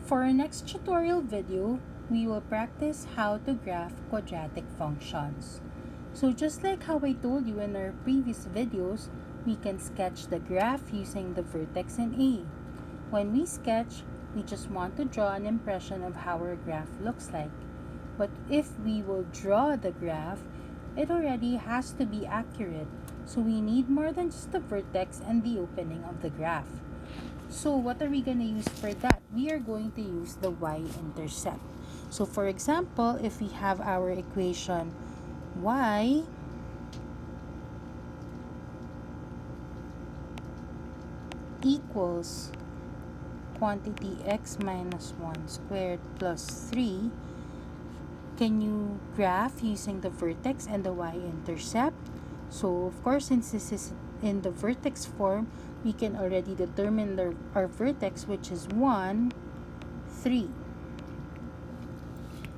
For our next tutorial video, we will practice how to graph quadratic functions. So just like how I told you in our previous videos, we can sketch the graph using the vertex in A. When we sketch, we just want to draw an impression of how our graph looks like. But if we will draw the graph, it already has to be accurate. So we need more than just the vertex and the opening of the graph. So what are we going to use for that? We are going to use the y-intercept. So for example, if we have our equation y equals quantity x minus 1 squared plus 3, can you graph using the vertex and the y-intercept? So of course, since this is in the vertex form, we can already determine our vertex, which is 1, 3.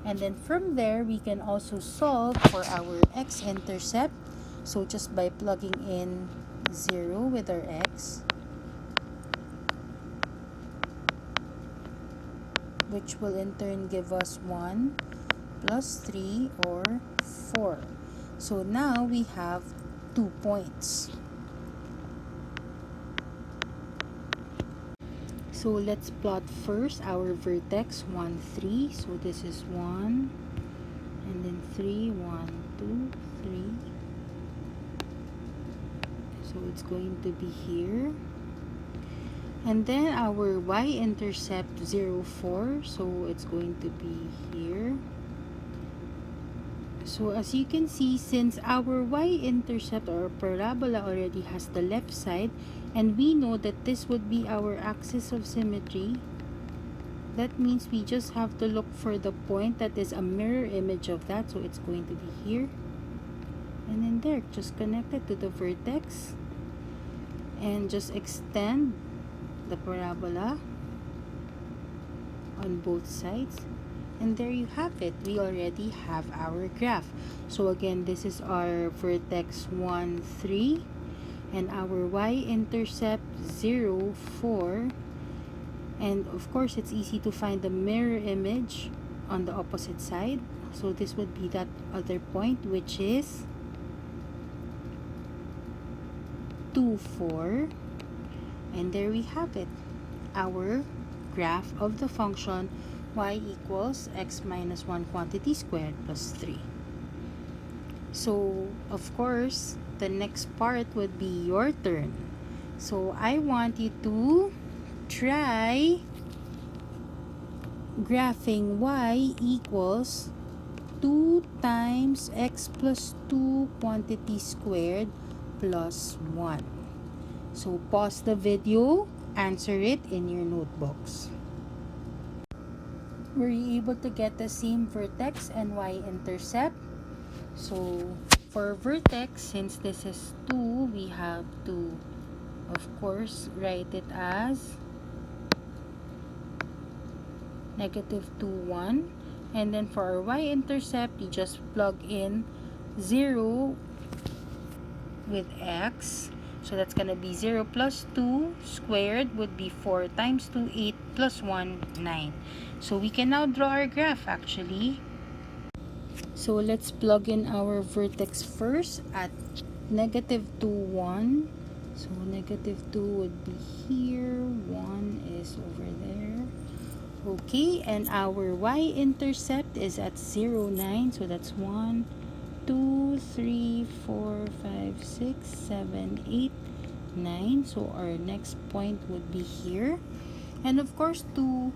And then from there, we can also solve for our x-intercept. So just by plugging in 0 with our x, which will in turn give us 1 plus 3 or 4. So now we have 2 points. So let's plot first our vertex 1, 3. So this is 1 and then 3, 1, 2, 3. So it's going to be here. And then our y-intercept 0, 4. So it's going to be here. So as you can see, since our y-intercept or parabola already has the left side, and we know that this would be our axis of symmetry, that means we just have to look for the point that is a mirror image of that. So it's going to be here. And then there, just connect it to the vertex. And just extend the parabola on both sides. And there you have it. We already have our graph. So again, this is our vertex 1, 3. And our y-intercept 0, 4. And of course, it's easy to find the mirror image on the opposite side. So this would be that other point, which is 2, 4. And there we have it. Our graph of the function y equals x minus 1 quantity squared plus 3. So, of course, the next part would be your turn. So, I want you to try graphing y equals 2 times x plus 2 quantity squared plus 1. So, pause the video, answer it in your notebooks. Were you able to get the same vertex and y-intercept? So, for vertex, since this is 2, we have to, of course, write it as negative 2, 1. And then for our y-intercept, you just plug in 0 with x. So that's going to be 0 plus 2 squared would be 4 times 2, 8 plus 1, 9. So we can now draw our graph actually. So let's plug in our vertex first at negative 2, 1. So negative 2 would be here. 1 is over there. Okay, and our y-intercept is at 0, 9. So that's 1, 2, 3, 4, 5, 6, 7, 8, 9. So our next point would be here. And of course, to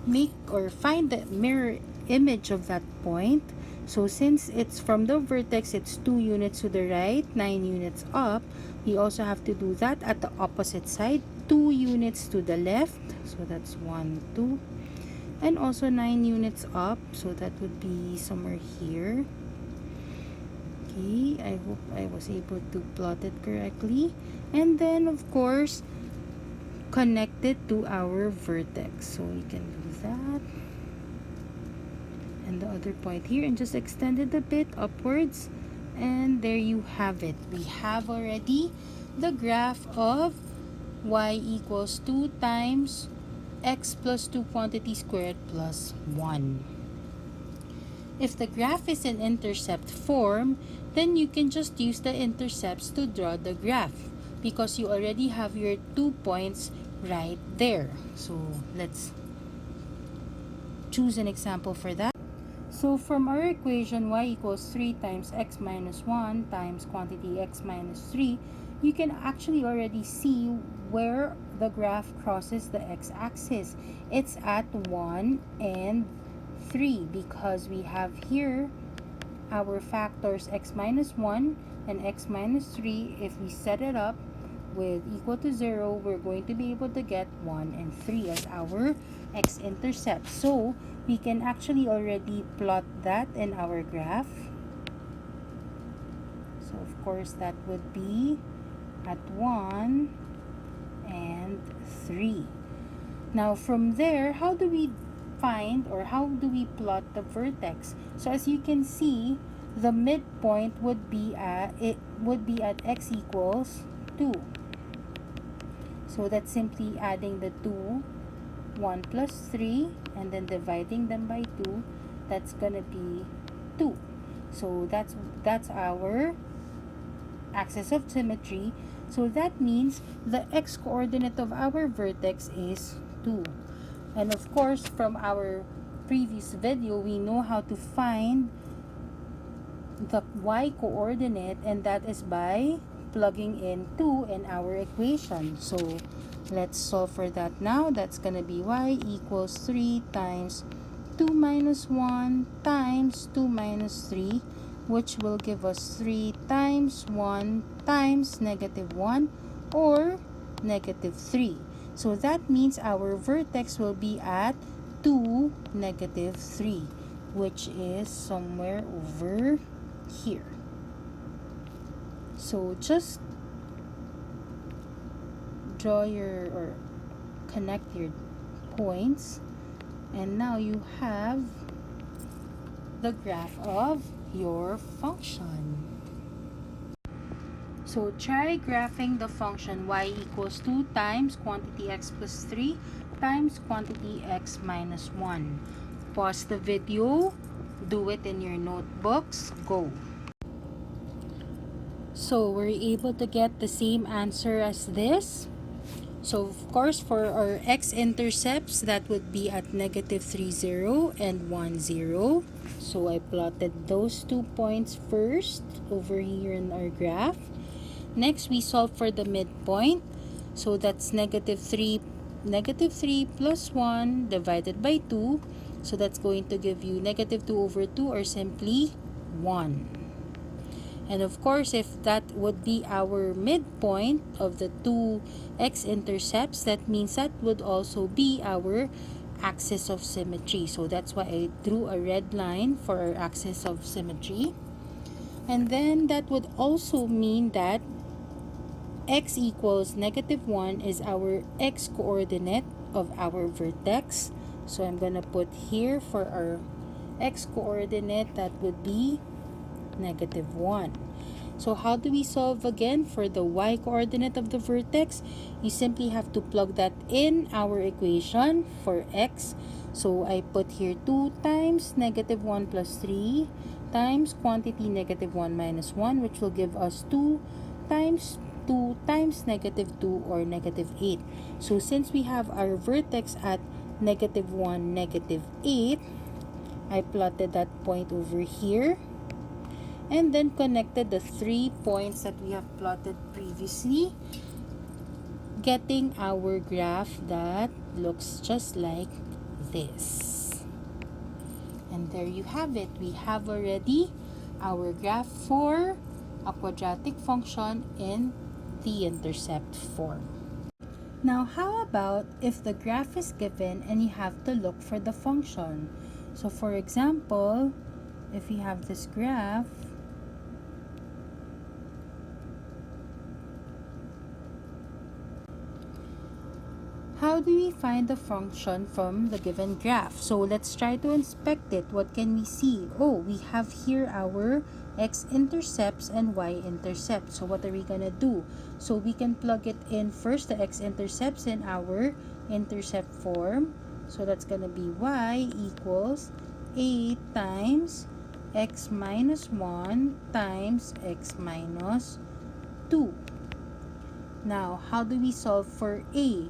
make or find the mirror image of that point, so since it's from the vertex, it's 2 units to the right, 9 units up, we also have to do that at the opposite side, 2 units to the left. So that's 1, 2. And also 9 units up. So that would be somewhere here. Okay, I hope I was able to plot it correctly. And then, of course, connect it to our vertex. So we can do that. And the other point here. And just extend it a bit upwards. And there you have it. We have already the graph of y equals 2 times x plus 2 quantity squared plus 1. If the graph is in intercept form, then you can just use the intercepts to draw the graph because you already have your 2 points right there. So let's choose an example for that. So from our equation, y equals 3 times x minus 1 times quantity x minus 3, you can actually already see where the graph crosses the x-axis. It's at 1 and 3 because we have here our factors x minus 1 and x minus 3. If we set it up with equal to 0, we're going to be able to get 1 and 3 as our x-intercept. So we can actually already plot that in our graph. So of course that would be at 1 and 3. Now from there, how do we find or how do we plot the vertex? So as you can see, the midpoint would be at x equals 2. So that's simply adding the 2, 1 plus 3, and then dividing them by 2. That's gonna be 2. So that's our axis of symmetry. So that means the x-coordinate of our vertex is 2. And of course, from our previous video, we know how to find the y-coordinate, and that is by plugging in 2 in our equation. So let's solve for that now. That's going to be y equals 3 times 2 minus 1 times 2 minus 3, which will give us 3 times 1 times negative 1 or negative 3. So that means our vertex will be at 2, negative 3, which is somewhere over here. So just draw your or connect your points, and now you have the graph of your function. So try graphing the function y equals 2 times quantity x plus 3 times quantity x minus 1. Pause the video, do it in your notebooks, go. So we're able to get the same answer as this. So of course for our x-intercepts, that would be at negative 3, 0 and 1, 0. So I plotted those 2 points first over here in our graph. Next, we solve for the midpoint. So that's negative 3 plus 1 divided by 2. So that's going to give you negative 2 over 2 or simply 1. And of course, if that would be our midpoint of the two x-intercepts, that means that would also be our axis of symmetry. So that's why I drew a red line for our axis of symmetry. And then that would also mean that x equals negative 1 is our x-coordinate of our vertex. So I'm going to put here for our x-coordinate, that would be negative 1. So how do we solve again for the y-coordinate of the vertex? You simply have to plug that in our equation for x. So I put here 2 times negative 1 plus 3 times quantity negative 1 minus 1, which will give us 2 times negative 2 or negative 8. So since we have our vertex at negative 1, negative 8, I plotted that point over here and then connected the 3 points that we have plotted previously, getting our graph that looks just like this. And there you have it. We have already our graph for a quadratic function in the intercept form. Now, how about if the graph is given and you have to look for the function? So for example, if we have this graph, how do we find the function from the given graph? So let's try to inspect it. What can we see? Oh, we have here our x-intercepts and y-intercepts. So what are we gonna do? So we can plug it in first, the x-intercepts in our intercept form. So that's going to be y equals 8 times x minus 1 times x minus 2. Now, how do we solve for a?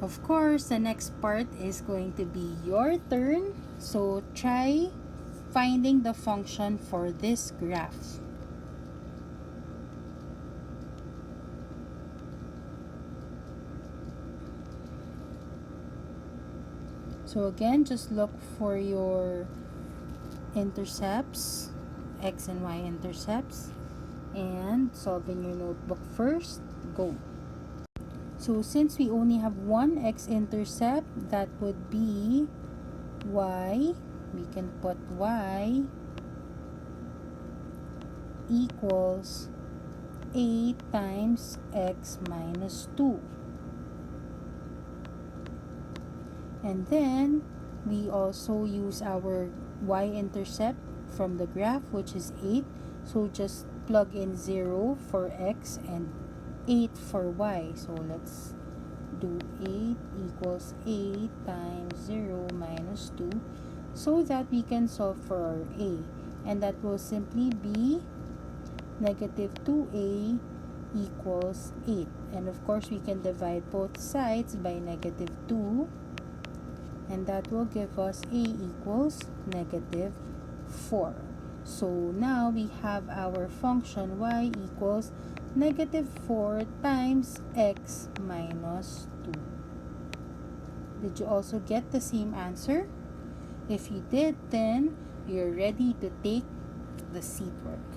Of course, the next part is going to be your turn. So try finding the function for this graph. So again, just look for your intercepts, x and y intercepts, and solve in your notebook first. Go. So since we only have one x-intercept, that would be y. We can put y equals 8 times x minus 2. And then we also use our y-intercept from the graph, which is 8. So just plug in 0 for x and 8 for y. So let's do 8 equals 8 times 0 minus 2 so that we can solve for our a. And that will simply be negative 2a equals 8. And of course, we can divide both sides by negative 2. And that will give us a equals negative 4. So now we have our function y equals negative 4 times x minus 2. Did you also get the same answer? If you did, then you're ready to take the seat work.